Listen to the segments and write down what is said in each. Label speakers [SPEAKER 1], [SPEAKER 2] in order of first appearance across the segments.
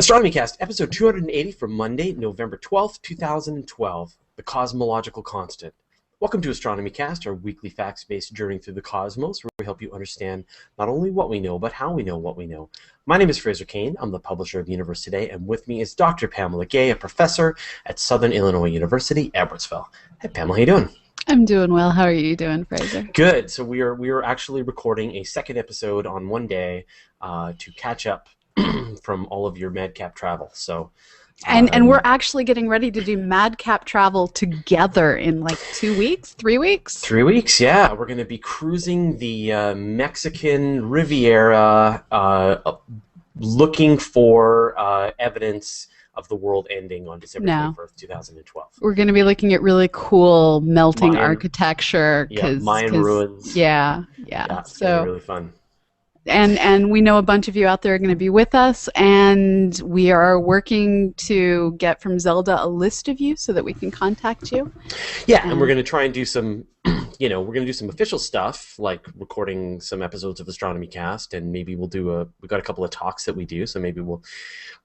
[SPEAKER 1] Astronomy Cast, episode 280 from Monday, November 12th, 2012, the Cosmological Constant. Welcome to Astronomy Cast, our weekly facts-based journey through the cosmos, where we help you understand not only what we know, but how we know what we know. My name is Fraser Kane. I'm the publisher of The Universe Today, and with me is Dr. Pamela Gay, a professor at Southern Illinois University, Edwardsville. Hey, Pamela, how you doing?
[SPEAKER 2] I'm doing well. How are you doing, Fraser?
[SPEAKER 1] Good. So we are actually recording a second episode on one day to catch up from all of your madcap travel. So,
[SPEAKER 2] and we're actually getting ready to do madcap travel together in like 2 weeks, 3 weeks.
[SPEAKER 1] 3 weeks, yeah. We're going to be cruising the Mexican Riviera, looking for evidence of the world ending on December 21st, 2012.
[SPEAKER 2] We're going to be looking at really cool melting architecture.
[SPEAKER 1] Mayan ruins.
[SPEAKER 2] Yeah.
[SPEAKER 1] It's going to be really fun.
[SPEAKER 2] And we know a bunch of you out there are going to be with us, and we are working to get from Zelda a list of you so that we can contact you.
[SPEAKER 1] Yeah, and we're going to try and do some, we're going to do some official stuff, like recording some episodes of Astronomy Cast, and maybe we'll do we've got a couple of talks that we do, so maybe we'll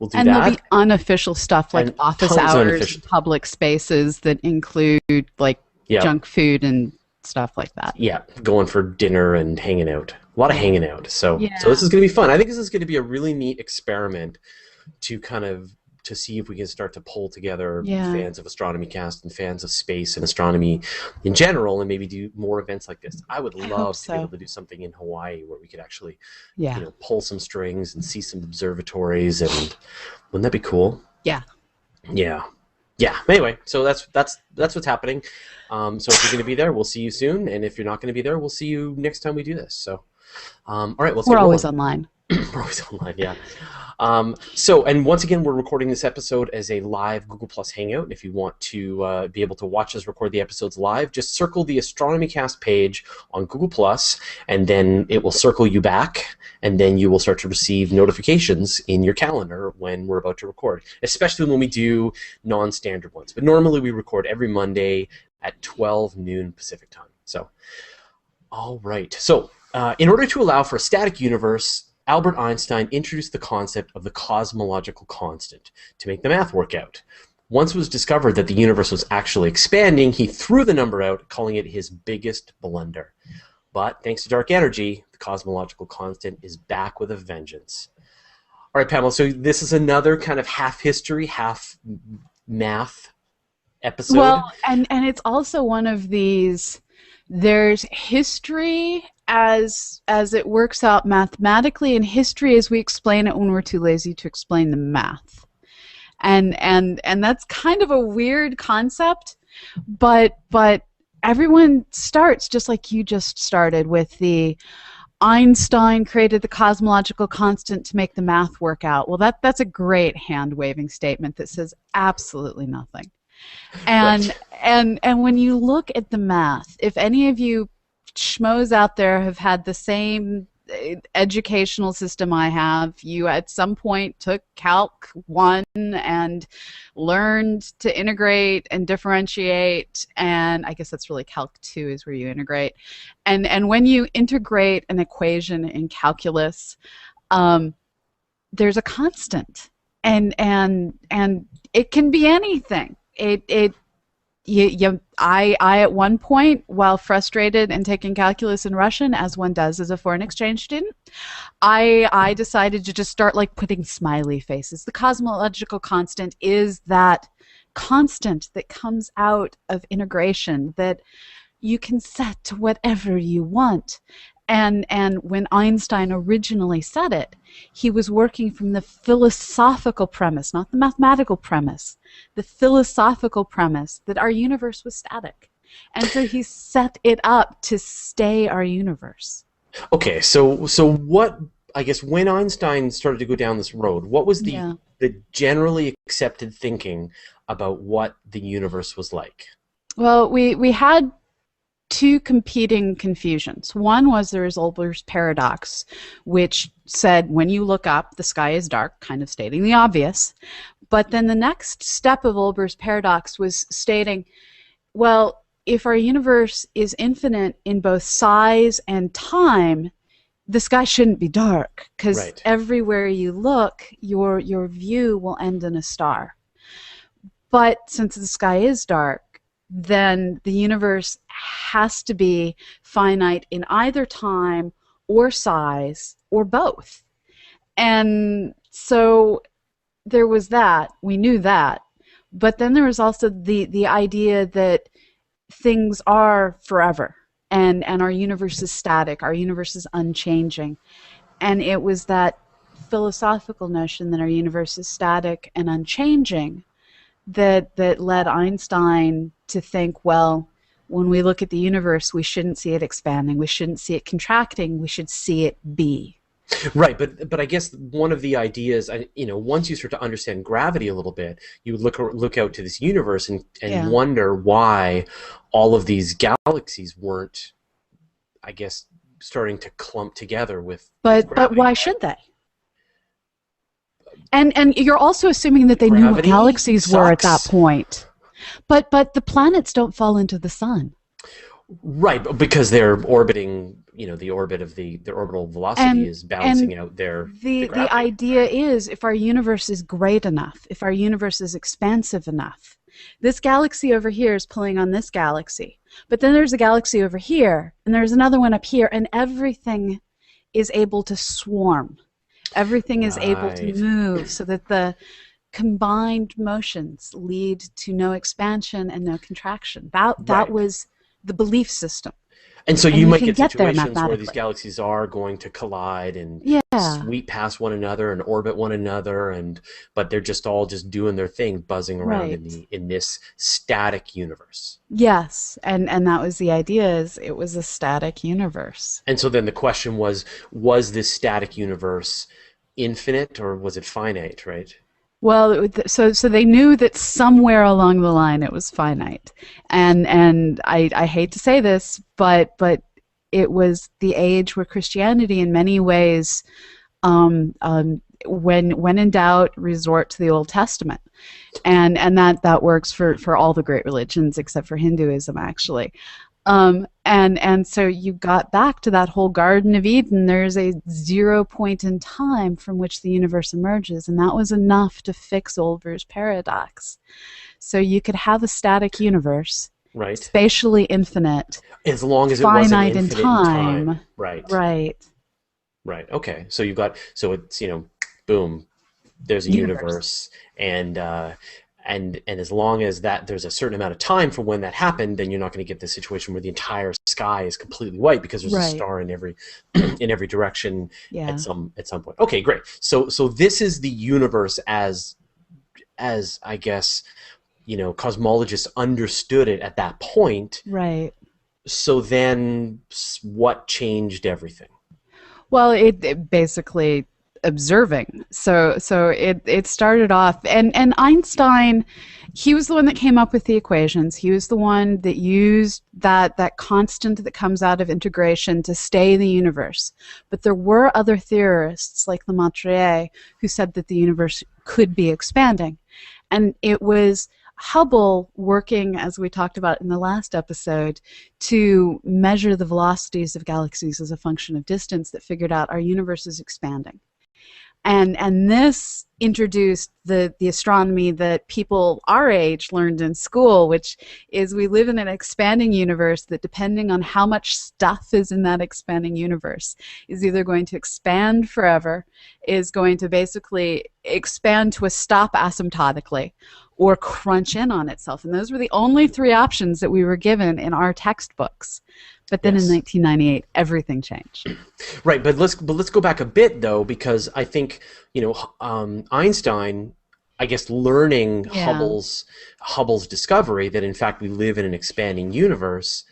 [SPEAKER 1] do that.
[SPEAKER 2] And there'll be unofficial stuff like office hours, public spaces that include like junk food and stuff like that.
[SPEAKER 1] Yeah, going for dinner and hanging out. A lot of hanging out. So this is going to be fun. I think this is going to be a really neat experiment to to see if we can start to pull together fans of Astronomy Cast and fans of space and astronomy in general, and maybe do more events like this. I would love to be able to do something in Hawaii where we could actually pull some strings and see some observatories, and wouldn't that be cool?
[SPEAKER 2] Yeah.
[SPEAKER 1] Anyway, so that's what's happening. So if you're going to be there, we'll see you soon, and if you're not going to be there, we'll see you next time we do this. So, all right,
[SPEAKER 2] we're always online.
[SPEAKER 1] We're always online, yeah. And once again, we're recording this episode as a live Google Plus Hangout. If you want to be able to watch us record the episodes live, just circle the Astronomy Cast page on Google Plus, and then it will circle you back, and then you will start to receive notifications in your calendar when we're about to record, especially when we do non-standard ones. But normally we record every Monday at 12 noon Pacific time. So, all right. So, in order to allow for a static universe, Albert Einstein introduced the concept of the cosmological constant to make the math work out. Once it was discovered that the universe was actually expanding, he threw the number out, calling it his biggest blunder. But thanks to dark energy, the cosmological constant is back with a vengeance. All right, Pamela, so this is another kind of half history, half math episode.
[SPEAKER 2] Well, and it's also one of these, there's history as it works out mathematically, and history as we explain it when we're too lazy to explain the math. And that's kind of a weird concept, but everyone starts just like you just started with the Einstein created the cosmological constant to make the math work out. Well, that's a great hand-waving statement that says absolutely nothing. And when you look at the math, if any of you schmoes out there have had the same educational system I have, you at some point took Calc 1 and learned to integrate and differentiate, and I guess that's really Calc 2 is where you integrate. And when you integrate an equation in calculus, there's a constant, and it can be anything. I at one point, while frustrated and taking calculus in Russian, as one does as a foreign exchange student, I decided to just start like putting smiley faces. The cosmological constant is that constant that comes out of integration that you can set to whatever you want. And when Einstein originally said it, he was working from the philosophical premise, not the mathematical premise, the philosophical premise that our universe was static. And so he set it up to stay our universe.
[SPEAKER 1] Okay, so what, I guess, when Einstein started to go down this road, what was the generally accepted thinking about what the universe was like?
[SPEAKER 2] Well, we had two competing confusions. One was there is Olber's paradox, which said when you look up, the sky is dark, kind of stating the obvious. But then the next step of Olber's paradox was stating, well, if our universe is infinite in both size and time, the sky shouldn't be dark because
[SPEAKER 1] Right.
[SPEAKER 2] everywhere you look, your view will end in a star. But since the sky is dark, then the universe has to be finite in either time or size or both. And so there was that. We knew that. But then there was also the idea that things are forever, and our universe is static, our universe is unchanging. And it was that philosophical notion that our universe is static and unchanging that led Einstein to think, well, when we look at the universe, we shouldn't see it expanding, we shouldn't see it contracting, we should see it be.
[SPEAKER 1] Right, but I guess one of the ideas, once you start to understand gravity a little bit, you look out to this universe and
[SPEAKER 2] Yeah.
[SPEAKER 1] wonder why all of these galaxies weren't, I guess, starting to clump together with
[SPEAKER 2] But
[SPEAKER 1] gravity.
[SPEAKER 2] why should they? And you're also assuming that they knew what
[SPEAKER 1] Gravity
[SPEAKER 2] galaxies were at that
[SPEAKER 1] sucks.
[SPEAKER 2] point. But the planets don't fall into the sun.
[SPEAKER 1] Right, because they're orbiting, the orbit of their orbital velocity
[SPEAKER 2] And
[SPEAKER 1] is
[SPEAKER 2] and
[SPEAKER 1] balancing out the
[SPEAKER 2] the
[SPEAKER 1] gravity.
[SPEAKER 2] idea is, if our universe is great enough, if our universe is expansive enough, this galaxy over here is pulling on this galaxy. But then there's a galaxy over here, and there's another one up here, and everything is able to swarm. Everything is able to
[SPEAKER 1] Right,
[SPEAKER 2] move so that the combined motions lead to no expansion and no contraction. That
[SPEAKER 1] right.
[SPEAKER 2] was the belief system.
[SPEAKER 1] And so
[SPEAKER 2] And
[SPEAKER 1] you
[SPEAKER 2] you
[SPEAKER 1] might
[SPEAKER 2] can
[SPEAKER 1] get
[SPEAKER 2] get there
[SPEAKER 1] situations where these
[SPEAKER 2] mathematically.
[SPEAKER 1] galaxies are going to collide and
[SPEAKER 2] Yeah,
[SPEAKER 1] sweep past one another and orbit one another, but they're just all just doing their thing, buzzing around
[SPEAKER 2] right.
[SPEAKER 1] in this static universe.
[SPEAKER 2] Yes, and that was the idea, is it was a static universe.
[SPEAKER 1] And so then the question was this static universe infinite or was it finite, right?
[SPEAKER 2] Well, so they knew that somewhere along the line it was finite, and I hate to say this, but it was the age where Christianity, in many ways, when in doubt, resort to the Old Testament, and that works for all the great religions except for Hinduism, actually. And so you got back to that whole Garden of Eden. There's a 0 point in time from which the universe emerges, and that was enough to fix Olber's paradox. So you could have a static universe,
[SPEAKER 1] Right.
[SPEAKER 2] spatially infinite,
[SPEAKER 1] As long as it wasn't
[SPEAKER 2] finite in
[SPEAKER 1] infinite in time.
[SPEAKER 2] time.
[SPEAKER 1] Right.
[SPEAKER 2] Right.
[SPEAKER 1] Right. Okay. So it's, boom, there's a
[SPEAKER 2] Universe.
[SPEAKER 1] universe and as long as that there's a certain amount of time for when that happened, then you're not going to get the situation where the entire sky is completely white because there's a
[SPEAKER 2] Right.
[SPEAKER 1] star in every in every direction
[SPEAKER 2] Yeah.
[SPEAKER 1] at some point. Okay, great. So this is the universe as I guess, cosmologists understood it at that point.
[SPEAKER 2] Right.
[SPEAKER 1] So then what changed everything?
[SPEAKER 2] Well, it basically observing. So it started off, and Einstein, he was the one that came up with the equations. He was the one that used that constant that comes out of integration to stay the universe. But there were other theorists like Lemaitre who said that the universe could be expanding, and it was Hubble working, as we talked about in the last episode, to measure the velocities of galaxies as a function of distance, that figured out our universe is expanding. And this introduced the astronomy that people our age learned in school, which is we live in an expanding universe that, depending on how much stuff is in that expanding universe, is either going to expand forever, is going to basically expand to a stop asymptotically, or crunch in on itself. And those were the only three options that we were given in our textbooks. But then in
[SPEAKER 1] Yes.
[SPEAKER 2] 1998, everything changed.
[SPEAKER 1] Right, but let's go back a bit though, because I think Einstein, I guess, learning
[SPEAKER 2] Yeah.
[SPEAKER 1] Hubble's discovery that in fact we live in an expanding universe,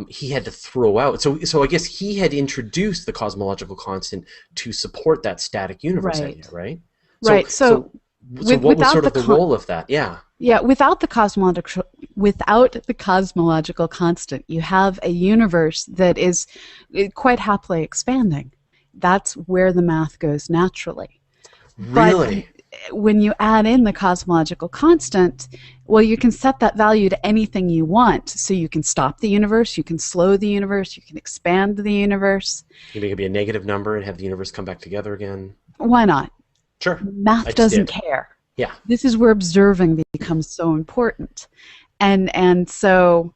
[SPEAKER 1] he had to throw out. So I guess he had introduced the cosmological constant to support that static universe idea,
[SPEAKER 2] Right.
[SPEAKER 1] right? So
[SPEAKER 2] Right.
[SPEAKER 1] so so what was
[SPEAKER 2] Without
[SPEAKER 1] sort
[SPEAKER 2] the
[SPEAKER 1] of the role of that? Yeah.
[SPEAKER 2] yeah, without the cosmological constant, you have a universe that is quite happily expanding. That's where the math goes naturally. But
[SPEAKER 1] Really?
[SPEAKER 2] when you add in the cosmological constant, well, you can set that value to anything you want. So you can stop the universe, you can slow the universe, you can expand the universe.
[SPEAKER 1] You make it be a negative number and have the universe come back together again.
[SPEAKER 2] Why not?
[SPEAKER 1] Sure. I
[SPEAKER 2] Math
[SPEAKER 1] just
[SPEAKER 2] doesn't
[SPEAKER 1] did.
[SPEAKER 2] care.
[SPEAKER 1] Yeah.
[SPEAKER 2] This is where observing becomes so important. And so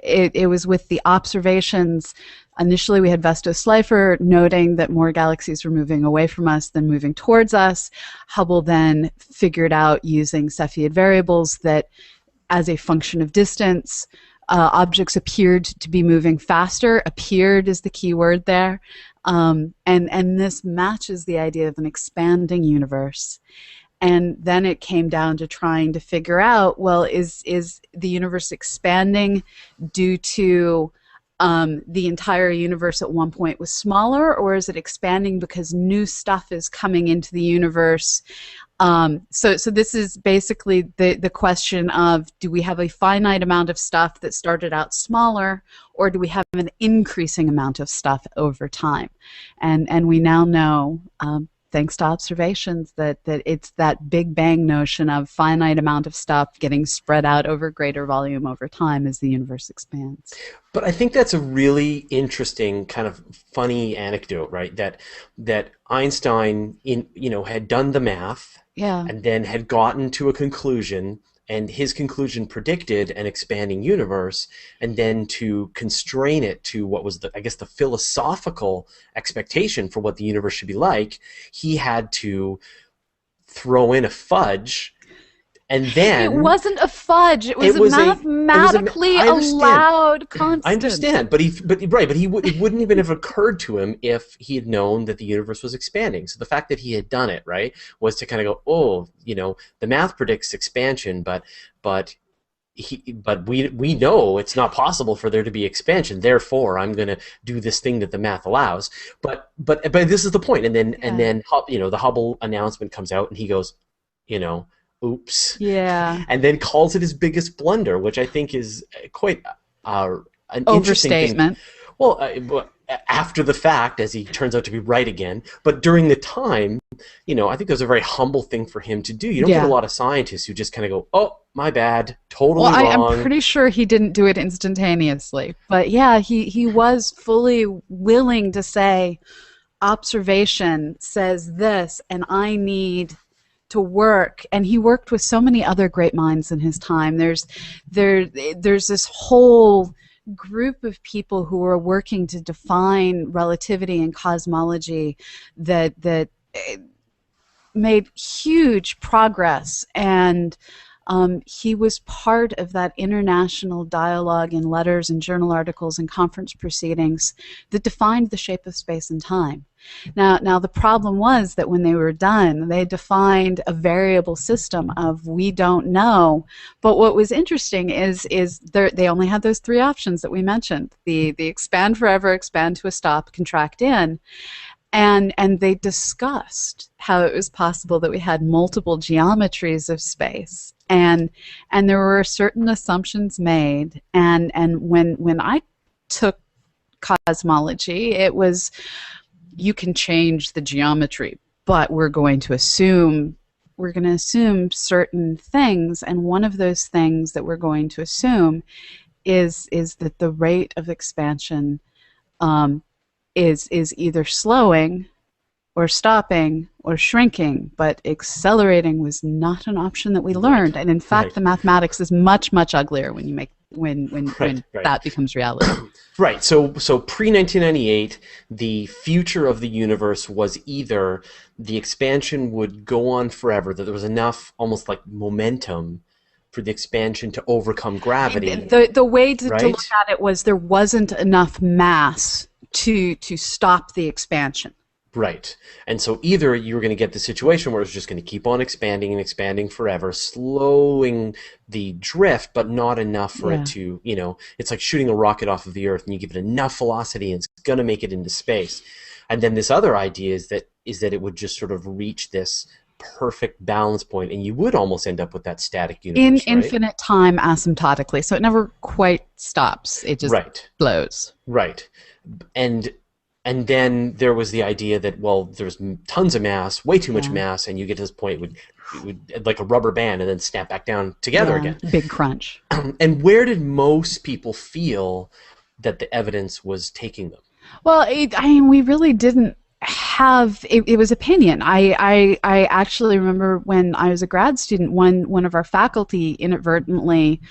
[SPEAKER 2] it was with the observations. Initially, we had Vesto Slipher noting that more galaxies were moving away from us than moving towards us. Hubble then figured out using Cepheid variables that as a function of distance, objects appeared to be moving faster. Appeared is the key word there. And this matches the idea of an expanding universe. And then it came down to trying to figure out, well, is the universe expanding due to the entire universe at one point was smaller, or is it expanding because new stuff is coming into the universe? So this is basically the question of, do we have a finite amount of stuff that started out smaller, or do we have an increasing amount of stuff over time? And we now know, thanks to observations, that it's that Big Bang notion of finite amount of stuff getting spread out over greater volume over time as the universe expands.
[SPEAKER 1] But I think that's a really interesting kind of funny anecdote, right? That Einstein had done the math,
[SPEAKER 2] Yeah.
[SPEAKER 1] and then had gotten to a conclusion, and his conclusion predicted an expanding universe, and then to constrain it to what was I guess the philosophical expectation for what the universe should be like, he had to throw in a fudge. And then
[SPEAKER 2] it wasn't a fudge. It was a mathematically allowed constant.
[SPEAKER 1] I understand, but it wouldn't even have occurred to him if he had known that the universe was expanding. So the fact that he had done it, right, was to kind of go, oh, the math predicts expansion, but we know it's not possible for there to be expansion. Therefore, I'm going to do this thing that the math allows. But this is the point. And then the Hubble announcement comes out, and he goes, oops.
[SPEAKER 2] Yeah.
[SPEAKER 1] And then calls it his biggest blunder, which I think is quite an
[SPEAKER 2] overstatement.
[SPEAKER 1] Interesting thing. Well, after the fact, as he turns out to be right again, but during the time, I think it was a very humble thing for him to do. You don't get a lot of scientists who just kind of go, oh, my bad, totally wrong.
[SPEAKER 2] I'm pretty sure he didn't do it instantaneously. But yeah, he was fully willing to say, observation says this, and I need to work. And he worked with so many other great minds in his time. There's this whole group of people who were working to define relativity and cosmology that made huge progress, and he was part of that international dialogue in letters and journal articles and conference proceedings that defined the shape of space and time. Now the problem was that when they were done, they defined a variable system of we don't know. But what was interesting is they only had those three options that we mentioned: the expand forever, expand to a stop, contract in. And they discussed how it was possible that we had multiple geometries of space, and there were certain assumptions made. And when I took cosmology, it was, you can change the geometry, but we're going to assume certain things, and one of those things that we're going to assume is that the rate of expansion is either slowing or stopping or shrinking, but accelerating was not an option that we learned. And in fact, the mathematics is much, much uglier when you make when that becomes reality.
[SPEAKER 1] Right. So pre-1998, the future of the universe was either the expansion would go on forever, that there was enough almost like momentum for the expansion to overcome gravity.
[SPEAKER 2] The way to look at it was there wasn't enough mass to stop the expansion.
[SPEAKER 1] Right. And so either you were going to get the situation where it's just going to keep on expanding and expanding forever, slowing the drift, but not enough for it to, it's like shooting a rocket off of the Earth, and you give it enough velocity and it's going to make it into space. And then this other idea is that it would just sort of reach this perfect balance point, and you would almost end up with that static universe.
[SPEAKER 2] In infinite time asymptotically. So it never quite stops. It just blows.
[SPEAKER 1] Right. And And then there was the idea that, well, there's tons of mass, way too much
[SPEAKER 2] Yeah.
[SPEAKER 1] mass, and you get to this point it would like a rubber band and then snap back down together
[SPEAKER 2] Yeah.
[SPEAKER 1] again.
[SPEAKER 2] Big crunch.
[SPEAKER 1] And where did most people feel that the evidence was taking them?
[SPEAKER 2] Well, I mean, we really didn't have it was opinion. I actually remember when I was a grad student, one of our faculty inadvertently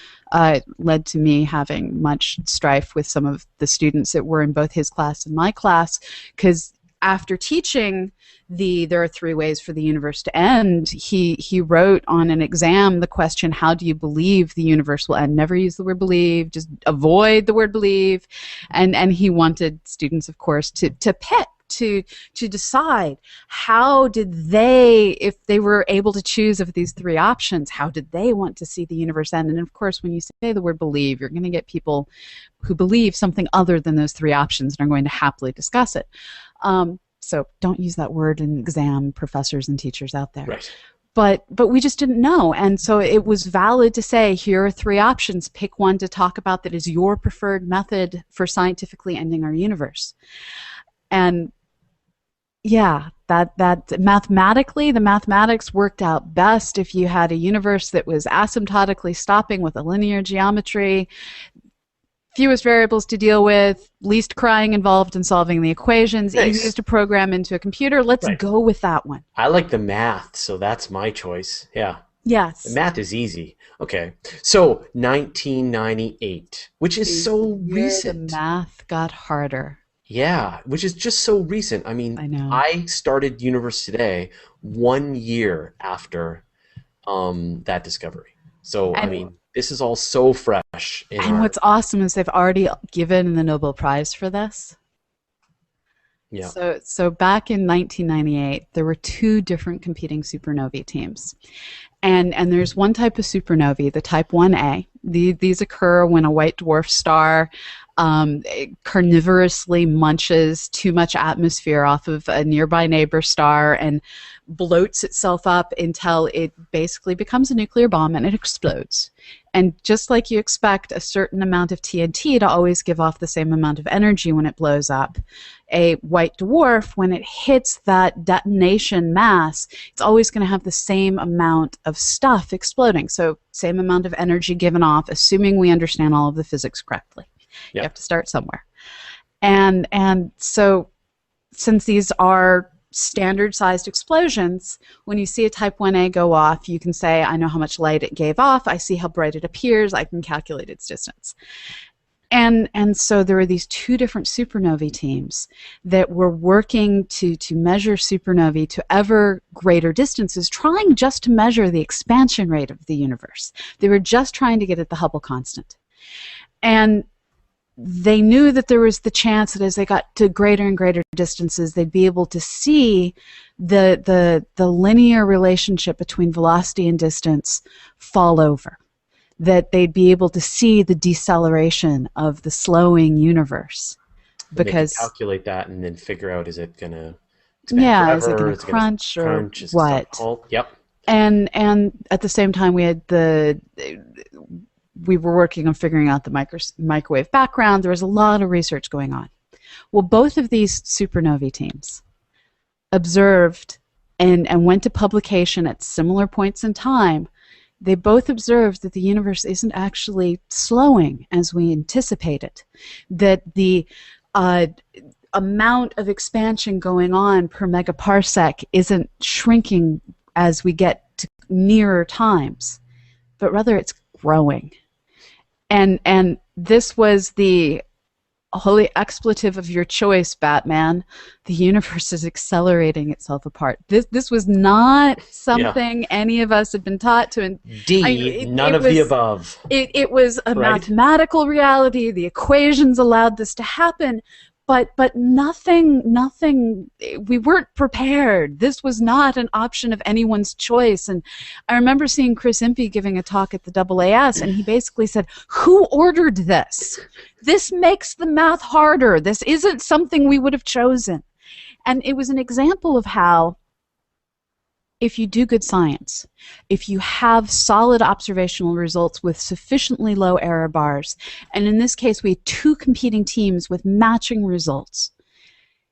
[SPEAKER 2] led to me having much strife with some of the students that were in both his class and my class, because after teaching there are three ways for the universe to end, he wrote on an exam the question, how do you believe the universe will end? Never use the word believe, just avoid the word believe. And he wanted students, of course, to pick, to decide how did they, if they were able to choose of these three options, how did they want to see the universe end? And of course, when you say the word believe, you're going to get people who believe something other than those three options and are going to happily discuss it. So don't use that word in exam, professors and teachers out there.
[SPEAKER 1] Right.
[SPEAKER 2] But we just didn't know. And so it was valid to say, here are three options. Pick one to talk about that is your preferred method for scientifically ending our universe. And yeah, that mathematically, the mathematics worked out best if you had a universe that was asymptotically stopping with a linear geometry, fewest variables to deal with, least crying involved in solving the equations,
[SPEAKER 1] Nice.
[SPEAKER 2] easiest to program into a computer. Let's
[SPEAKER 1] Right.
[SPEAKER 2] go with that one.
[SPEAKER 1] I like the math, so that's my choice. Yeah. The
[SPEAKER 2] Yes.
[SPEAKER 1] math is easy. Okay. So 1998, which is so
[SPEAKER 2] The
[SPEAKER 1] recent.
[SPEAKER 2] math got harder.
[SPEAKER 1] Yeah, which is just so recent. I mean,
[SPEAKER 2] I know.
[SPEAKER 1] I started Universe Today 1 year after that discovery. So, I
[SPEAKER 2] And
[SPEAKER 1] mean, this is all so fresh in
[SPEAKER 2] and
[SPEAKER 1] our,
[SPEAKER 2] what's awesome is they've already given the Nobel Prize for this.
[SPEAKER 1] yeah.
[SPEAKER 2] So back in 1998, there were two different competing supernovae teams. And there's one type of supernovae, the type 1A. These occur when a white dwarf star carnivorously munches too much atmosphere off of a nearby neighbor star and bloats itself up until it basically becomes a nuclear bomb and it explodes. And just like you expect a certain amount of TNT to always give off the same amount of energy when it blows up, a white dwarf, when it hits that detonation mass, it's always going to have the same amount of stuff exploding. So same amount of energy given off, assuming we understand all of the physics correctly. You
[SPEAKER 1] Yeah.
[SPEAKER 2] have to start somewhere. And so since these are standard-sized explosions, when you see a type 1A go off, you can say, I know how much light it gave off, I see how bright it appears, I can calculate its distance. And so there were these two different supernovae teams that were working to measure supernovae to ever greater distances, trying just to measure the expansion rate of the universe. They were just trying to get at the Hubble constant. And they knew that there was the chance that as they got to greater and greater distances, they'd be able to see the linear relationship between velocity and distance fall over, that they'd be able to see the deceleration of the slowing universe.
[SPEAKER 1] And they can
[SPEAKER 2] Because,
[SPEAKER 1] calculate that and then figure out, is it going to expand
[SPEAKER 2] yeah, is it
[SPEAKER 1] forever?
[SPEAKER 2] going
[SPEAKER 1] Is
[SPEAKER 2] to
[SPEAKER 1] it going to
[SPEAKER 2] crunch or
[SPEAKER 1] crunch? Is it going
[SPEAKER 2] what?
[SPEAKER 1] to halt? Yep.
[SPEAKER 2] And at the same time, we were working on figuring out the microwave background. There was a lot of research going on. Well, both of these supernovae teams observed and went to publication at similar points in time. They both observed that the universe isn't actually slowing as we anticipated, that the amount of expansion going on per megaparsec isn't shrinking as we get to nearer times, but rather it's growing. And this was the holy expletive of your choice, Batman. The universe is accelerating itself apart. This was not something any of us had been taught to.
[SPEAKER 1] None of the above.
[SPEAKER 2] It was a
[SPEAKER 1] Right.
[SPEAKER 2] mathematical reality. The equations allowed this to happen, but nothing. We weren't prepared. This was not an option of anyone's choice. And I remember seeing Chris Impey giving a talk at the AAS, and he basically said, "Who ordered this? This makes the math harder. This isn't something we would have chosen." And it was an example of how, if you do good science, if you have solid observational results with sufficiently low error bars, and in this case we had two competing teams with matching results,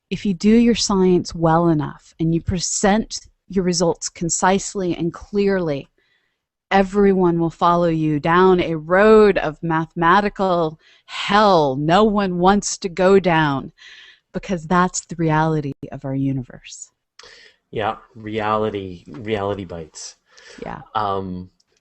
[SPEAKER 2] if you do your science well enough and you present your results concisely and clearly, everyone will follow you down a road of mathematical hell no one wants to go down, because that's the reality of our universe.
[SPEAKER 1] Yeah, reality bites.
[SPEAKER 2] Yeah.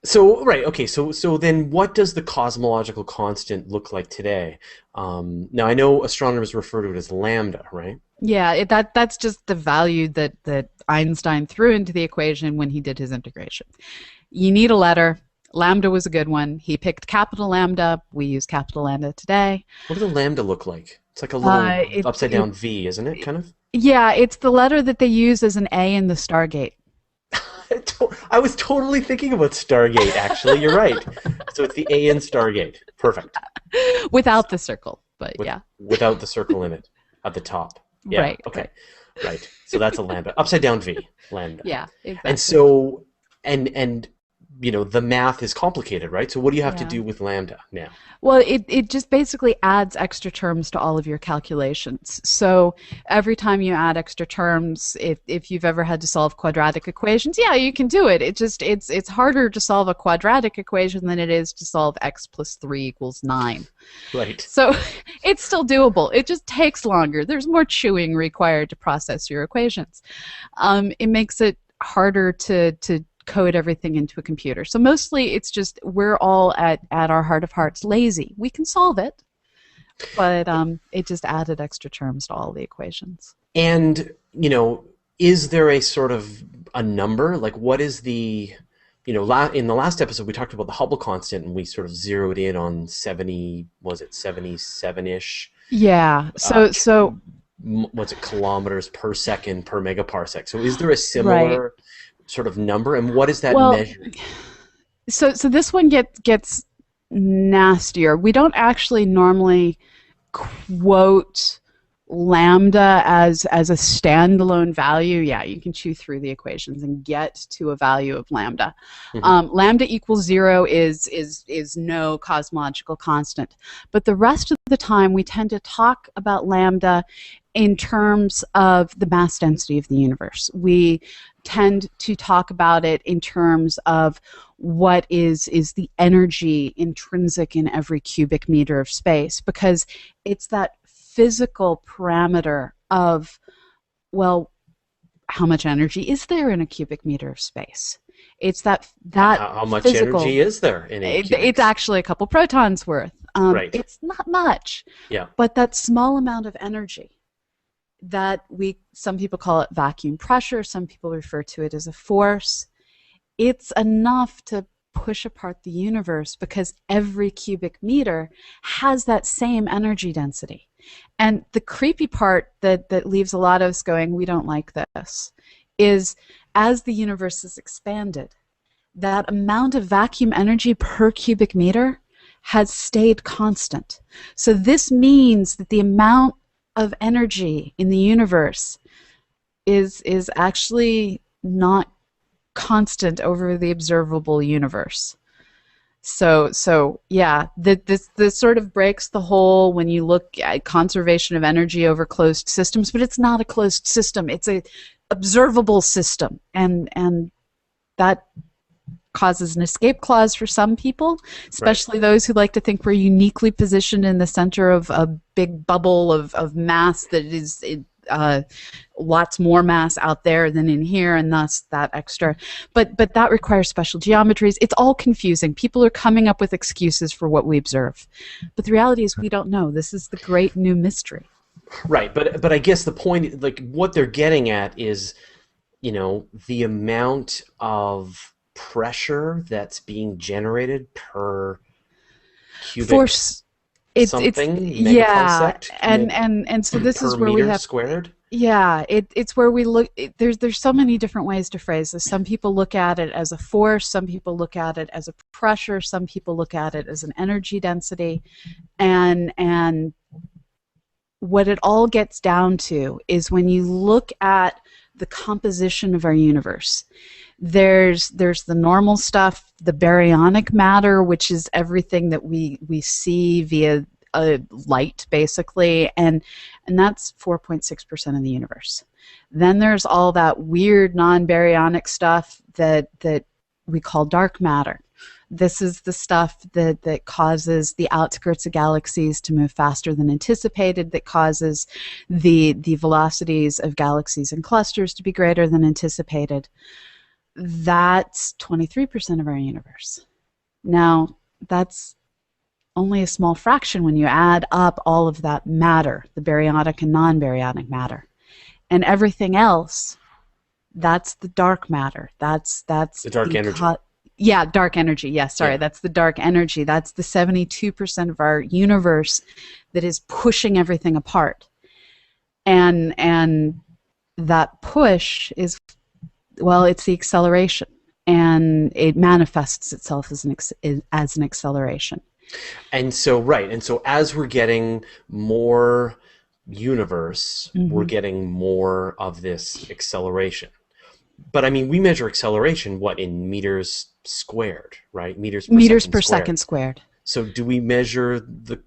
[SPEAKER 1] So right, okay. So then, what does the cosmological constant look like today? Now I know astronomers refer to it as lambda, right?
[SPEAKER 2] Yeah, that's just the value that Einstein threw into the equation when he did his integration. You need a letter. Lambda was a good one. He picked capital lambda. We use capital lambda today.
[SPEAKER 1] What does a lambda look like? It's like a little
[SPEAKER 2] It,
[SPEAKER 1] upside
[SPEAKER 2] it
[SPEAKER 1] down V, isn't it? Kind of.
[SPEAKER 2] Yeah, it's the letter that they use as an A in the Stargate.
[SPEAKER 1] I was totally thinking about Stargate. Actually, you're right. So it's the A in Stargate. Perfect.
[SPEAKER 2] Without the circle, but yeah.
[SPEAKER 1] Without the circle in it at the top. Yeah.
[SPEAKER 2] Right.
[SPEAKER 1] Okay. Right. So that's a lambda. Upside down V. Lambda.
[SPEAKER 2] Yeah, exactly.
[SPEAKER 1] And so and the math is complicated, right? So what do you have to
[SPEAKER 2] Yeah.
[SPEAKER 1] do with lambda now?
[SPEAKER 2] Well, it just basically adds extra terms to all of your calculations. So every time you add extra terms, if you've ever had to solve quadratic equations, yeah, you can do it. It's harder to solve a quadratic equation than it is to solve x plus 3 equals 9.
[SPEAKER 1] Right.
[SPEAKER 2] So it's still doable. It just takes longer. There's more chewing required to process your equations. It makes it harder to code everything into a computer. So mostly it's just we're all at our heart of hearts lazy. We can solve it, but it just added extra terms to all the equations.
[SPEAKER 1] And, is there a sort of a number? Like what is the, in the last episode we talked about the Hubble constant and we sort of zeroed in on 70, was it 77-ish?
[SPEAKER 2] Yeah. So
[SPEAKER 1] what's it, kilometers per second per megaparsec. So is there a
[SPEAKER 2] right.
[SPEAKER 1] similar sort of number, and what is that
[SPEAKER 2] Well,
[SPEAKER 1] measured?
[SPEAKER 2] so this one gets nastier. We don't actually normally quote lambda as a standalone value. Yeah, you can chew through the equations and get to a value of lambda. Lambda equals 0 is no cosmological constant. But the rest of the time we tend to talk about lambda in terms of the mass density of the universe. We tend to talk about it in terms of what is the energy intrinsic in every cubic meter of space, because it's that physical parameter of, well, how much energy is there in a cubic meter of space? It's that
[SPEAKER 1] how much
[SPEAKER 2] physical,
[SPEAKER 1] energy is there in a cubic?
[SPEAKER 2] It's actually a couple protons worth.
[SPEAKER 1] Right.
[SPEAKER 2] It's not much,
[SPEAKER 1] Yeah.
[SPEAKER 2] but that small amount of energy that some people call it vacuum pressure, some people refer to it as a force. It's enough to push apart the universe because every cubic meter has that same energy density. And the creepy part that leaves a lot of us going, we don't like this, is as the universe has expanded, that amount of vacuum energy per cubic meter has stayed constant. So this means that the amount of energy in the universe is actually not constant over the observable universe. So yeah, this sort of breaks the whole when you look at conservation of energy over closed systems, but it's not a closed system. It's a observable system, and that causes an escape clause for some people, especially those who like to think we're uniquely positioned in the center of a big bubble of mass that is lots more mass out there than in here, and thus that extra. But that requires special geometries. It's all confusing. People are coming up with excuses for what we observe. But the reality is we don't know. This is the great new mystery.
[SPEAKER 1] Right, but I guess the point, like what they're getting at is, the amount of pressure that's being generated per cubic
[SPEAKER 2] force.
[SPEAKER 1] something megaparsec,
[SPEAKER 2] and so this is where we have
[SPEAKER 1] squared.
[SPEAKER 2] Yeah, it's where we look. There's so many different ways to phrase this. Some people look at it as a force. Some people look at it as a pressure. Some people look at it as an energy density, and what it all gets down to is when you look at the composition of our universe. There's the normal stuff, the baryonic matter, which is everything that we see via light, basically, and that's 4.6% of the universe. Then there's all that weird non-baryonic stuff that we call dark matter. This is the stuff that causes the outskirts of galaxies to move faster than anticipated, that causes the velocities of galaxies and clusters to be greater than anticipated. That's 23% of our universe. Now, that's only a small fraction when you add up all of that matter, the baryonic and non-baryonic matter. And everything else, that's the dark matter. That's
[SPEAKER 1] The dark energy.
[SPEAKER 2] Yeah, dark energy. Yes, sorry.
[SPEAKER 1] Yeah.
[SPEAKER 2] That's the dark energy. That's the 72% of our universe that is pushing everything apart. And that push is, well, it's the acceleration, and it manifests itself as an acceleration.
[SPEAKER 1] And so, right. And so as we're getting more universe, we're getting more of this acceleration. But I mean, we measure acceleration, what, in meters squared, right? Meters per
[SPEAKER 2] Second squared.
[SPEAKER 1] So do we measure the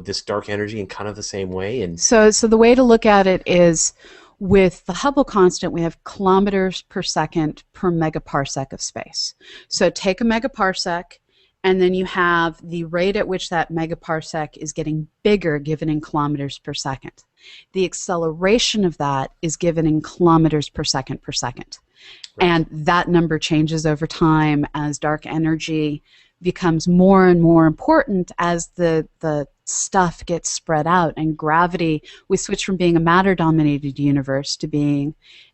[SPEAKER 1] this dark energy in kind of the same way? And
[SPEAKER 2] so the way to look at it is, with the Hubble constant, we have kilometers per second per megaparsec of space. So take a megaparsec, and then you have the rate at which that megaparsec is getting bigger given in kilometers per second. The acceleration of that is given in kilometers per second per second. Right. And that number changes over time as dark energy becomes more and more important as the stuff gets spread out. And gravity, we switch from being a matter-dominated universe to being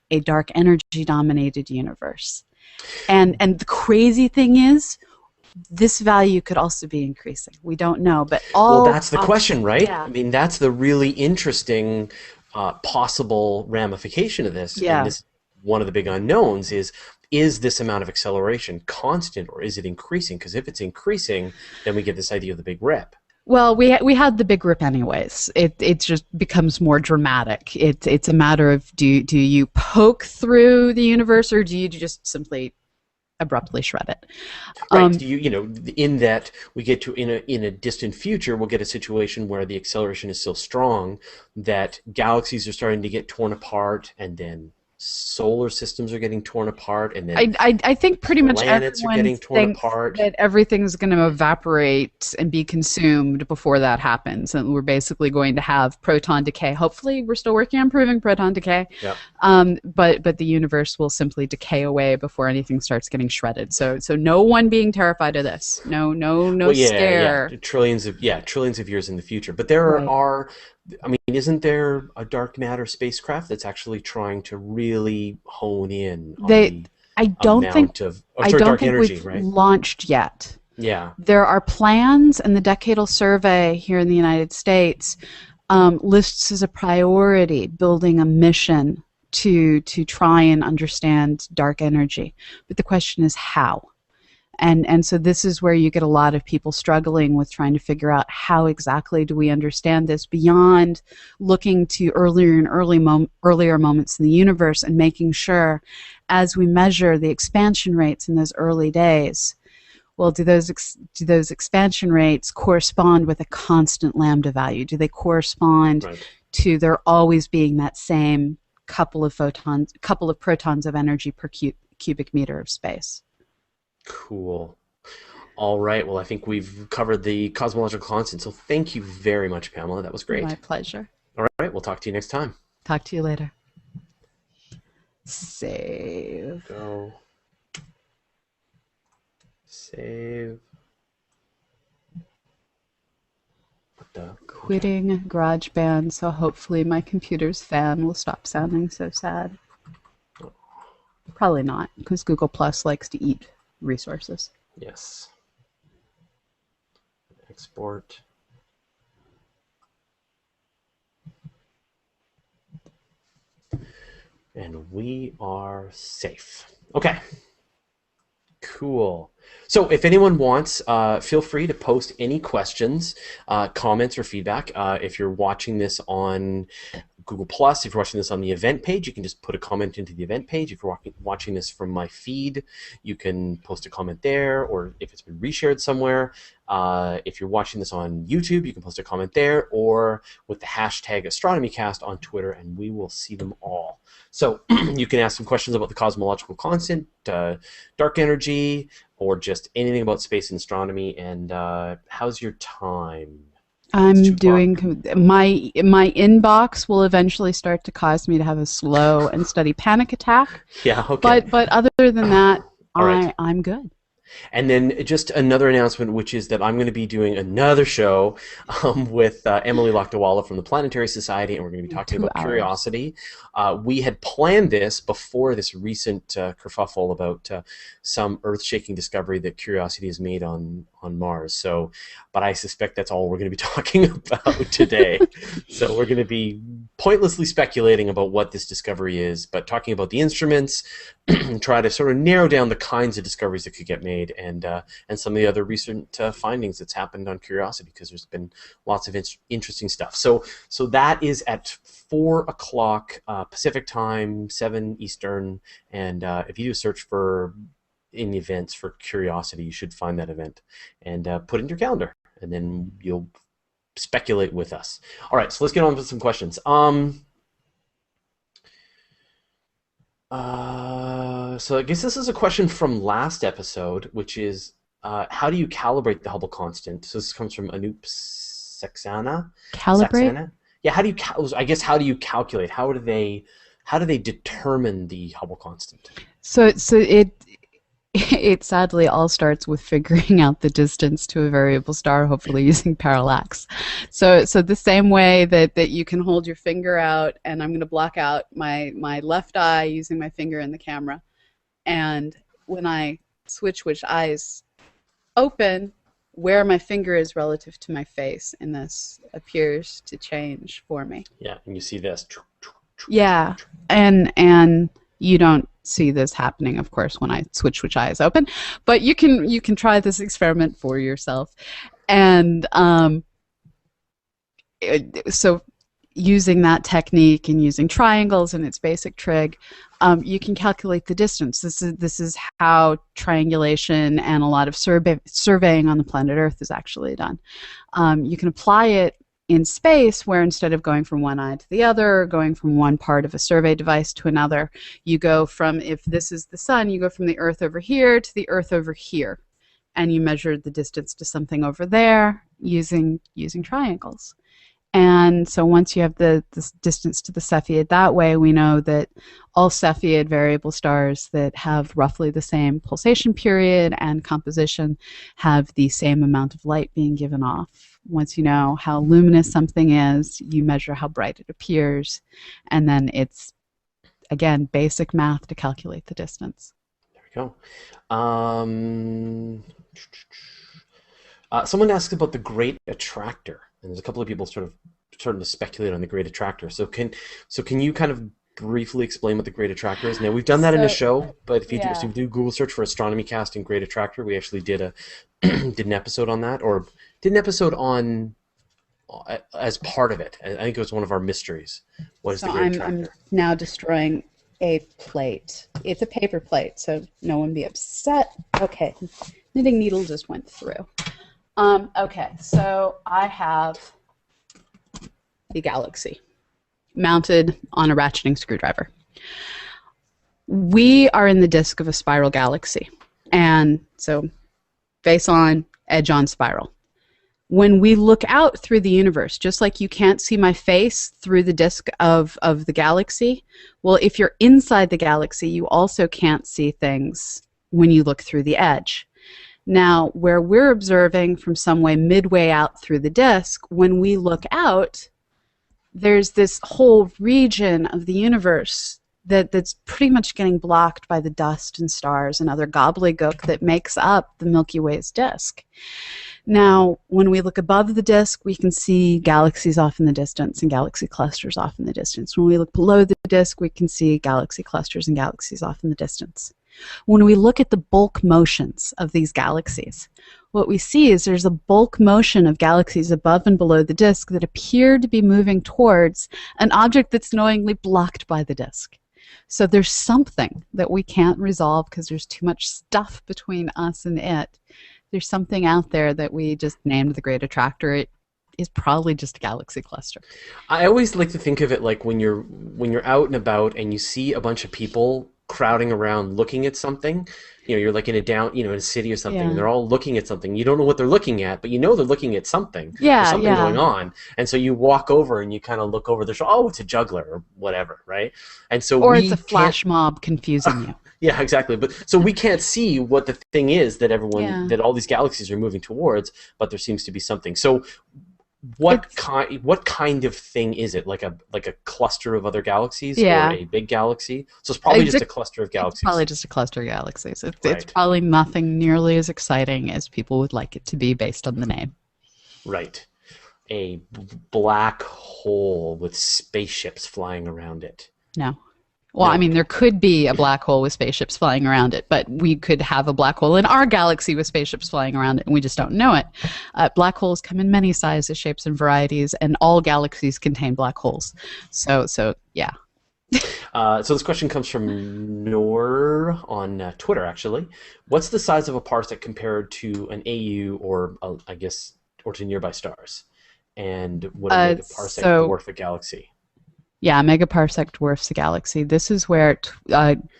[SPEAKER 2] a dark energy-dominated universe. And the crazy thing is, this value could also be increasing. We don't know, but
[SPEAKER 1] well, that's the question, right?
[SPEAKER 2] Yeah.
[SPEAKER 1] I mean, that's the really interesting possible ramification of this.
[SPEAKER 2] Yeah.
[SPEAKER 1] And this, one of the big unknowns is this amount of acceleration constant, or is it increasing? Because if it's increasing, then we get this idea of the big rip.
[SPEAKER 2] Well, we had the big rip anyways. It just becomes more dramatic. It's a matter of, do you poke through the universe, or do you just simply abruptly shred it?
[SPEAKER 1] Right. In that we get to, in a distant future, we'll get a situation where the acceleration is so strong that galaxies are starting to get torn apart, and then solar systems are getting torn apart, and then
[SPEAKER 2] I think pretty much
[SPEAKER 1] planets are getting torn
[SPEAKER 2] thinks
[SPEAKER 1] apart.
[SPEAKER 2] That everything's going to evaporate and be consumed before that happens, and we're basically going to have proton decay. Hopefully, we're still working on proving proton decay.
[SPEAKER 1] Yeah.
[SPEAKER 2] But the universe will simply decay away before anything starts getting shredded. So no one being terrified of this. No scare.
[SPEAKER 1] Yeah. Trillions of years in the future. But there are. I mean, isn't there a dark matter spacecraft that's actually trying to really hone in on
[SPEAKER 2] I don't think
[SPEAKER 1] dark energy,
[SPEAKER 2] we've
[SPEAKER 1] right?
[SPEAKER 2] launched yet.
[SPEAKER 1] Yeah.
[SPEAKER 2] There are plans, and the Decadal Survey here in the United States lists as a priority building a mission to try and understand dark energy. But the question is how. And so this is where you get a lot of people struggling with trying to figure out how exactly do we understand this, beyond looking to earlier and earlier moments in the universe and making sure, as we measure the expansion rates in those early days, well, do those expansion rates correspond with a constant lambda value? Do they correspond to there always being that same couple of protons of energy per cubic meter of space?
[SPEAKER 1] Cool. All right. Well, I think we've covered the cosmological constant. So thank you very much, Pamela. That was great.
[SPEAKER 2] My pleasure.
[SPEAKER 1] All right. We'll talk to you next time.
[SPEAKER 2] Talk to you later. Save.
[SPEAKER 1] Go. Save. What the?
[SPEAKER 2] Quitting GarageBand, so hopefully my computer's fan will stop sounding so sad. Probably not, because Google Plus likes to eat resources.
[SPEAKER 1] Yes. Export. And we are safe. Okay. Cool. So if anyone wants, feel free to post any questions, comments, or feedback. If you're watching this on Google Plus. If you're watching this on the event page, you can just put a comment into the event page. If you're watching this from my feed, you can post a comment there, or if it's been reshared somewhere. If you're watching this on YouTube, you can post a comment there, or with the hashtag AstronomyCast on Twitter, and we will see them all. So you can ask some questions about the cosmological constant, dark energy, or just anything about space and astronomy. And how's your time?
[SPEAKER 2] I'm doing my inbox will eventually start to cause me to have a slow and steady panic attack.
[SPEAKER 1] Yeah, okay.
[SPEAKER 2] But other than that,
[SPEAKER 1] All right.
[SPEAKER 2] I'm good.
[SPEAKER 1] And then just another announcement, which is that I'm going to be doing another show with Emily Lakdawala from the Planetary Society, and we're going to be talking about curiosity. We had planned this before this recent kerfuffle about some earth-shaking discovery that Curiosity has made on Mars. So, but I suspect that's all we're going to be talking about today. So we're going to be pointlessly speculating about what this discovery is, but talking about the instruments, and try to sort of narrow down the kinds of discoveries that could get made, and some of the other recent findings that's happened on Curiosity, because there's been lots of interesting stuff. So that is at 4 o'clock Pacific time, 7 Eastern, and if you do a search for in the events for Curiosity, you should find that event and put it in your calendar, and then you'll speculate with us. All right, so let's get on with some questions. So I guess this is a question from last episode, which is how do you calibrate the Hubble constant? So this comes from Anoop Saxena.
[SPEAKER 2] Calibrate?
[SPEAKER 1] Saxena? Yeah, how do you calculate? How do they determine the Hubble constant?
[SPEAKER 2] So it sadly all starts with figuring out the distance to a variable star, hopefully using parallax. So the same way that you can hold your finger out, and I'm going to block out my left eye using my finger in the camera, and when I switch which eyes open, where my finger is relative to my face, and this appears to change for me.
[SPEAKER 1] Yeah, and you see this.
[SPEAKER 2] Yeah, and you don't see this happening, of course, when I switch which eye is open, but you can try this experiment for yourself. And so using that technique and using triangles and its basic trig, you can calculate the distance. This is how triangulation and a lot of surveying on the planet Earth is actually done. You can apply it in space, where instead of going from one eye to the other, or going from one part of a survey device to another, you go from, if this is the sun, you go from the Earth over here to the Earth over here, and you measure the distance to something over there using triangles. And so once you have the distance to the Cepheid that way, we know that all Cepheid variable stars that have roughly the same pulsation period and composition have the same amount of light being given off. Once you know how luminous something is, you measure how bright it appears, and then it's, again, basic math to calculate the distance.
[SPEAKER 1] There we go. Someone asked about the Great Attractor, and there's a couple of people starting to speculate on the Great Attractor. So can you kind of briefly explain what the Great Attractor is? Now, we've done that in a show, but if you do Google search for Astronomy Cast and Great Attractor, we actually did an episode on that, or did an episode on as part of it. I think it was one of our mysteries. What is the Great Attractor?
[SPEAKER 2] I'm now destroying a plate. It's a paper plate, so no one be upset. Okay, knitting needle just went through. Okay, so I have the galaxy mounted on a ratcheting screwdriver. We are in the disk of a spiral galaxy, and so face on, edge on spiral. When we look out through the universe, just like you can't see my face through the disk of the galaxy, well, if you're inside the galaxy, you also can't see things when you look through the edge. Now, where we're observing from some way midway out through the disk, when we look out, there's this whole region of the universe that's pretty much getting blocked by the dust and stars and other gobbledygook that makes up the Milky Way's disk. Now, when we look above the disk, we can see galaxies off in the distance and galaxy clusters off in the distance. When we look below the disk, we can see galaxy clusters and galaxies off in the distance. When we look at the bulk motions of these galaxies, what we see is there's a bulk motion of galaxies above and below the disk that appear to be moving towards an object that's knowingly blocked by the disk. So there's something that we can't resolve because there's too much stuff between us and it. There's something out there that we just named the Great Attractor. It is probably just a galaxy cluster.
[SPEAKER 1] I always like to think of it like when you're out and about and you see a bunch of people crowding around looking at something. You're like in a city or something,
[SPEAKER 2] Yeah.
[SPEAKER 1] and they're all looking at something. You don't know what they're looking at, but you know they're looking at something.
[SPEAKER 2] Yeah,
[SPEAKER 1] There's something
[SPEAKER 2] yeah.
[SPEAKER 1] going on. And so you walk over and you kind of look over the shoulder. Oh, it's a juggler or whatever, right? And so
[SPEAKER 2] Or it's
[SPEAKER 1] we
[SPEAKER 2] a
[SPEAKER 1] can't.
[SPEAKER 2] flash mob confusing you.
[SPEAKER 1] Yeah, exactly. But so we can't see what the thing is that
[SPEAKER 2] Yeah.
[SPEAKER 1] that all these galaxies are moving towards, but there seems to be something. So what kind of thing is it? Like a cluster of other galaxies,
[SPEAKER 2] Yeah.
[SPEAKER 1] or a big galaxy? So it's probably just a cluster of
[SPEAKER 2] It's
[SPEAKER 1] galaxies.
[SPEAKER 2] probably just a cluster of galaxies. It's
[SPEAKER 1] Right.
[SPEAKER 2] probably nothing nearly as exciting as people would like it to be based on the name.
[SPEAKER 1] Right. A black hole with spaceships flying around it.
[SPEAKER 2] No. Well,
[SPEAKER 1] No.
[SPEAKER 2] I mean, there could be a black hole with spaceships flying around it, but we could have a black hole in our galaxy with spaceships flying around it, and we just don't know it. Black holes come in many sizes, shapes, and varieties, and all galaxies contain black holes. So yeah.
[SPEAKER 1] So this question comes from Noor on Twitter, actually. What's the size of a parsec compared to an AU or, I guess, or to nearby stars? And would a megaparsec dwarf a galaxy?
[SPEAKER 2] Yeah, a megaparsec dwarfs a galaxy. This is where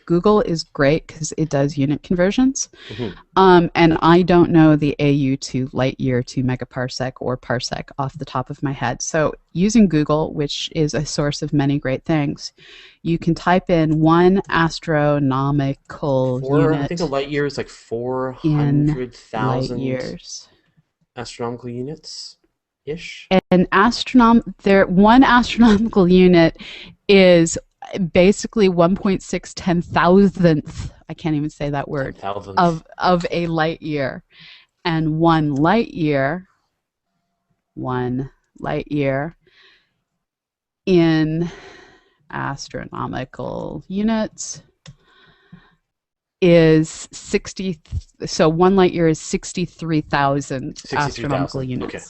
[SPEAKER 2] Google is great because it does unit conversions.
[SPEAKER 1] Mm-hmm.
[SPEAKER 2] And I don't know the AU to light year to megaparsec or parsec off the top of my head. So using Google, which is a source of many great things, you can type in one astronomical unit.
[SPEAKER 1] I think a light year is like
[SPEAKER 2] in
[SPEAKER 1] 400,000
[SPEAKER 2] light years.
[SPEAKER 1] astronomical units ish.
[SPEAKER 2] One astronomical unit is basically 1.6 I can't even say that word,
[SPEAKER 1] 10,000th.
[SPEAKER 2] of a light year. And one light year in astronomical units is 60. So one light year is 63,000 astronomical units.
[SPEAKER 1] Okay.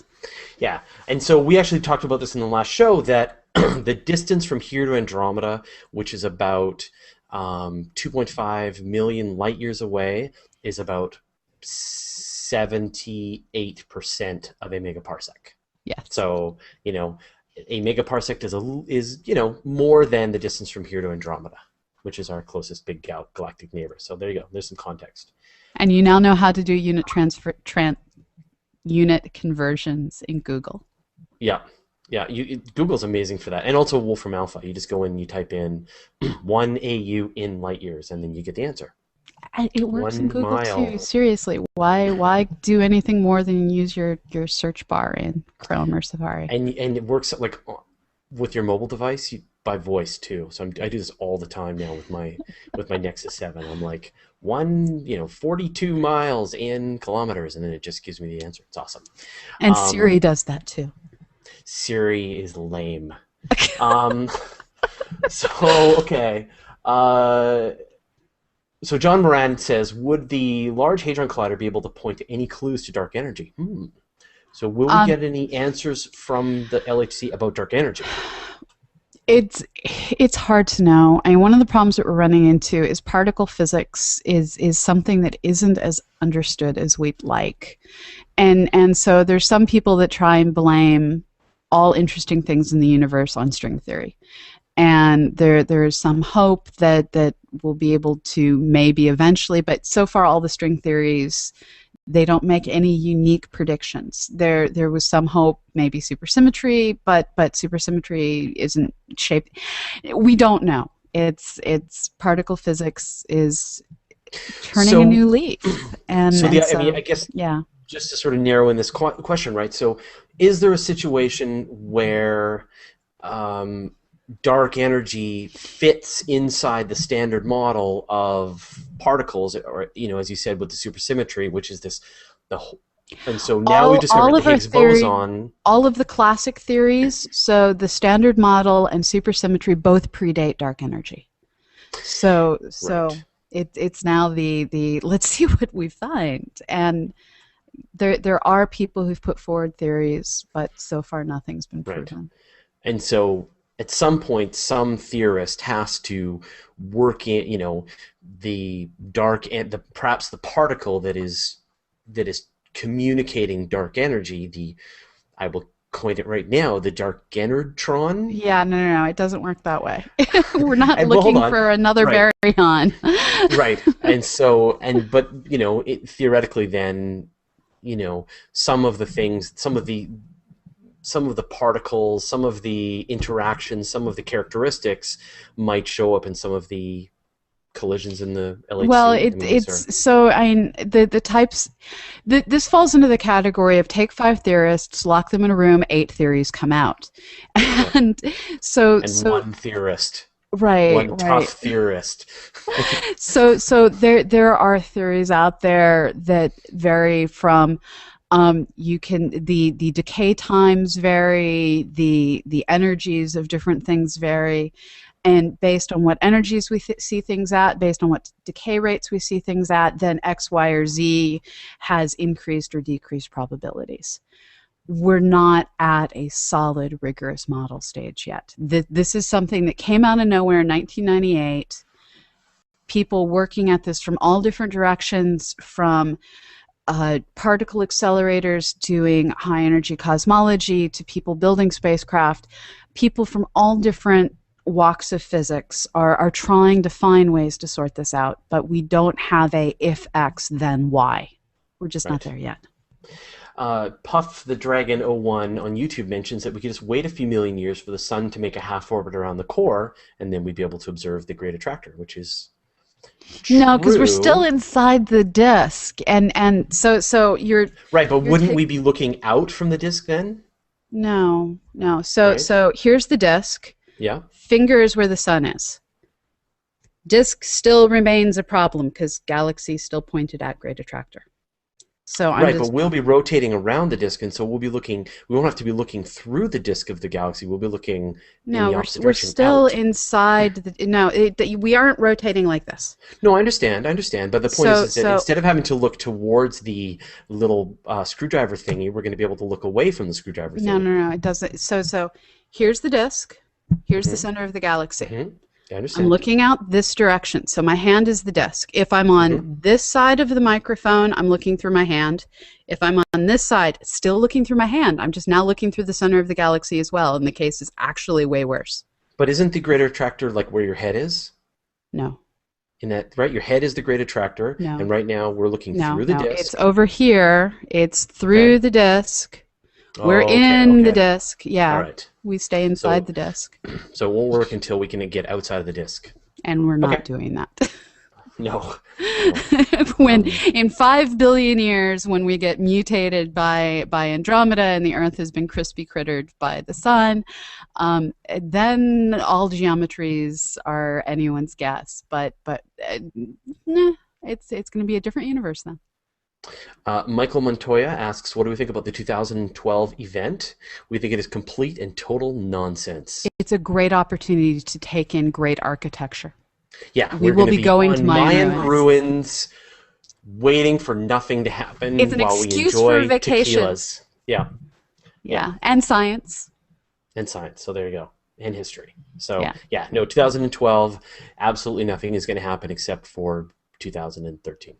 [SPEAKER 1] Yeah, and so we actually talked about this in the last show, that the distance from here to Andromeda, which is about 2.5 million light years away, is about 78% of a megaparsec.
[SPEAKER 2] Yes.
[SPEAKER 1] So, a megaparsec is more than the distance from here to Andromeda, which is our closest big galactic neighbor. So there you go. There's some context.
[SPEAKER 2] And you now know how to do unit conversions in Google.
[SPEAKER 1] Yeah. Google's amazing for that, and also Wolfram Alpha. You just go in, you type in 1 AU in light years, and then you get the answer.
[SPEAKER 2] And it works in
[SPEAKER 1] 1
[SPEAKER 2] Google
[SPEAKER 1] mile.
[SPEAKER 2] too. Seriously, why do anything more than use your search bar in Chrome or Safari?
[SPEAKER 1] And it works like with your mobile device by voice too. So I do this all the time now with my Nexus 7. I'm like 42 miles in kilometers, and then it just gives me the answer. It's awesome.
[SPEAKER 2] And Siri does that too.
[SPEAKER 1] Siri is lame. So okay. So John Moran says, would the Large Hadron Collider be able to point to any clues to dark energy? So will we get any answers from the LHC about dark energy?
[SPEAKER 2] It's hard to know. I mean, one of the problems that we're running into is particle physics is something that isn't as understood as we'd like. And so there's some people that try and blame all interesting things in the universe on string theory. And there's some hope that we'll be able to maybe eventually, but so far all the string theories, they don't make any unique predictions. There was some hope, maybe supersymmetry, but supersymmetry isn't shaped. We don't know. It's particle physics is turning a new leaf. I
[SPEAKER 1] guess
[SPEAKER 2] yeah.
[SPEAKER 1] Just to sort of narrow in this question, right? So, is there a situation where dark energy fits inside the standard model of particles, or as you said, with the supersymmetry, which is and so now we've discovered the Higgs boson.
[SPEAKER 2] All of the classic theories, so the standard model and supersymmetry both predate dark energy. So
[SPEAKER 1] Right.
[SPEAKER 2] It's now the let's see what we find. And there are people who've put forward theories, but so far nothing's been
[SPEAKER 1] Right.
[SPEAKER 2] proven.
[SPEAKER 1] And so at some point, some theorist has to work in, the dark and perhaps the particle that is communicating dark energy. I will coin it right now, the dark enertron.
[SPEAKER 2] Yeah, no, it doesn't work that way. We're not
[SPEAKER 1] And well, hold
[SPEAKER 2] looking
[SPEAKER 1] on.
[SPEAKER 2] for another
[SPEAKER 1] Right.
[SPEAKER 2] baryon.
[SPEAKER 1] Right. And so, but theoretically, then, some of the things, some of the particles, some of the interactions, some of the characteristics might show up in some of the collisions in the
[SPEAKER 2] Well,
[SPEAKER 1] LHC. I mean, these are
[SPEAKER 2] it's so I mean the types this falls into the category of take five theorists, lock them in a room, eight theories come out,
[SPEAKER 1] yeah.
[SPEAKER 2] and
[SPEAKER 1] And
[SPEAKER 2] so
[SPEAKER 1] one theorist,
[SPEAKER 2] right,
[SPEAKER 1] one tough
[SPEAKER 2] right.
[SPEAKER 1] theorist.
[SPEAKER 2] So there are theories out there that vary from you can the decay times vary, the energies of different things vary, and based on what energies we see things at, based on what decay rates we see things at, then X, Y, or Z has increased or decreased probabilities. We're not at a solid, rigorous model stage yet. This is something that came out of nowhere in 1998. People working at this from all different directions, from particle accelerators doing high energy cosmology to people building spacecraft. People from all different walks of physics are trying to find ways to sort this out, but we don't have a if X then Y. We're just not
[SPEAKER 1] Right.
[SPEAKER 2] there yet.
[SPEAKER 1] Puff the Dragon 01 on YouTube mentions that we could just wait a few million years for the sun to make a half orbit around the core, and then we'd be able to observe the Great Attractor, which is
[SPEAKER 2] No, because we're still
[SPEAKER 1] true.
[SPEAKER 2] inside the disk, and so
[SPEAKER 1] Right, but
[SPEAKER 2] you're
[SPEAKER 1] wouldn't
[SPEAKER 2] taking
[SPEAKER 1] we be looking out from the disk then?
[SPEAKER 2] no. So
[SPEAKER 1] Right?
[SPEAKER 2] so here's the disk.
[SPEAKER 1] Yeah.
[SPEAKER 2] Finger is where the sun is. Disk still remains a problem because galaxy still pointed at Great Attractor. So I'm
[SPEAKER 1] Right, but
[SPEAKER 2] just
[SPEAKER 1] we'll be rotating around the disk, and so we won't have to be looking through the disk of the galaxy. We'll be looking in
[SPEAKER 2] no,
[SPEAKER 1] the
[SPEAKER 2] we're
[SPEAKER 1] opposite
[SPEAKER 2] we're
[SPEAKER 1] direction,
[SPEAKER 2] still
[SPEAKER 1] out.
[SPEAKER 2] inside no, we aren't rotating like this.
[SPEAKER 1] No, I understand. But the point is,
[SPEAKER 2] So
[SPEAKER 1] is that
[SPEAKER 2] so
[SPEAKER 1] instead of having to look towards the little screwdriver thingy, we're going to be able to look away from the screwdriver
[SPEAKER 2] no,
[SPEAKER 1] thingy.
[SPEAKER 2] no, no, it doesn't. So here's the disk. Here's the
[SPEAKER 1] Hmm.
[SPEAKER 2] center of the galaxy.
[SPEAKER 1] Hmm. I
[SPEAKER 2] I'm
[SPEAKER 1] understand.
[SPEAKER 2] looking out this direction. So my hand is the disk. If I'm on
[SPEAKER 1] Hmm.
[SPEAKER 2] this side of the microphone, I'm looking through my hand. If I'm on this side, still looking through my hand. I'm just now looking through the center of the galaxy as well, and the case is actually way worse.
[SPEAKER 1] But isn't the great attractor like where your head is?
[SPEAKER 2] No,
[SPEAKER 1] In that, right? Your head is the great attractor, and
[SPEAKER 2] no,
[SPEAKER 1] right now we're looking through the
[SPEAKER 2] no. It's
[SPEAKER 1] disk.
[SPEAKER 2] over here. It's through
[SPEAKER 1] Okay.
[SPEAKER 2] the disk. We're
[SPEAKER 1] Oh, okay,
[SPEAKER 2] in the
[SPEAKER 1] okay.
[SPEAKER 2] disk.
[SPEAKER 1] All
[SPEAKER 2] Yeah,
[SPEAKER 1] right.
[SPEAKER 2] we stay inside
[SPEAKER 1] So,
[SPEAKER 2] the disk,
[SPEAKER 1] so it won't work until we can get outside of the disk.
[SPEAKER 2] and we're
[SPEAKER 1] Okay.
[SPEAKER 2] not doing that.
[SPEAKER 1] No, no.
[SPEAKER 2] When
[SPEAKER 1] Um,
[SPEAKER 2] in 5 billion years, when we get mutated by Andromeda and the Earth has been crispy crittered by the sun, then all geometries are anyone's guess. But nah, it's going to be a different universe then.
[SPEAKER 1] Michael Montoya asks, "What do we think about the 2012 event? We think it is complete and total nonsense."
[SPEAKER 2] It's a great opportunity to take in great architecture.
[SPEAKER 1] Yeah,
[SPEAKER 2] We
[SPEAKER 1] we're
[SPEAKER 2] will
[SPEAKER 1] going to
[SPEAKER 2] be
[SPEAKER 1] be
[SPEAKER 2] going to
[SPEAKER 1] on
[SPEAKER 2] Mayan
[SPEAKER 1] Mayan
[SPEAKER 2] ruins.
[SPEAKER 1] ruins, waiting for nothing to
[SPEAKER 2] It's
[SPEAKER 1] happen
[SPEAKER 2] an
[SPEAKER 1] while we
[SPEAKER 2] excuse for
[SPEAKER 1] enjoy
[SPEAKER 2] vacation.
[SPEAKER 1] tequilas. Yeah, yeah,
[SPEAKER 2] Yeah, and science.
[SPEAKER 1] and science. So there you go, and history. So
[SPEAKER 2] Yeah.
[SPEAKER 1] yeah, no, 2012, absolutely nothing is going to happen except for 2013.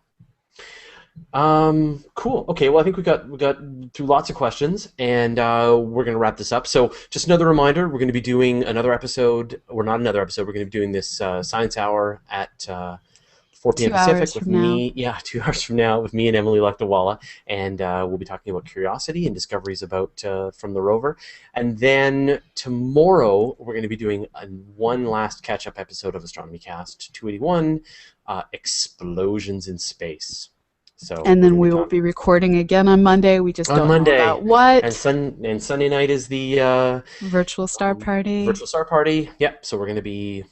[SPEAKER 1] Cool. Okay. Well, I think we got through lots of questions, and we're going to wrap this up. So, just another reminder: we're going to be doing another episode, or not another episode. We're going to be doing this Science Hour at 4 p.m.
[SPEAKER 2] 2 hours
[SPEAKER 1] Pacific with
[SPEAKER 2] from now.
[SPEAKER 1] me. Yeah, 2 hours from now with me and Emily Lektawala, and we'll be talking about curiosity and discoveries about from the rover. And then tomorrow we're going to be doing one last catch-up episode of Astronomy Cast 281, explosions in space. So
[SPEAKER 2] And
[SPEAKER 1] we're
[SPEAKER 2] then
[SPEAKER 1] going to be
[SPEAKER 2] we will
[SPEAKER 1] talking
[SPEAKER 2] be recording again on Monday. We just
[SPEAKER 1] on
[SPEAKER 2] don't know about
[SPEAKER 1] Monday, and
[SPEAKER 2] what.
[SPEAKER 1] Sunday night is the
[SPEAKER 2] Virtual star party.
[SPEAKER 1] virtual star party. Yep. So we're gonna be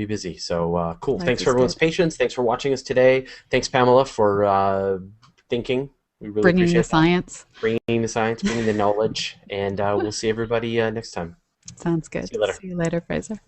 [SPEAKER 1] busy. So cool.
[SPEAKER 2] Life
[SPEAKER 1] Thanks for
[SPEAKER 2] is
[SPEAKER 1] everyone's
[SPEAKER 2] good.
[SPEAKER 1] patience. Thanks for watching us today. Thanks Pamela for thinking. We really
[SPEAKER 2] Bringing the
[SPEAKER 1] appreciate that.
[SPEAKER 2] science.
[SPEAKER 1] Bringing the science, bringing the knowledge, and we'll see everybody next time.
[SPEAKER 2] Sounds
[SPEAKER 1] See
[SPEAKER 2] good.
[SPEAKER 1] you later.
[SPEAKER 2] See you later, Fraser.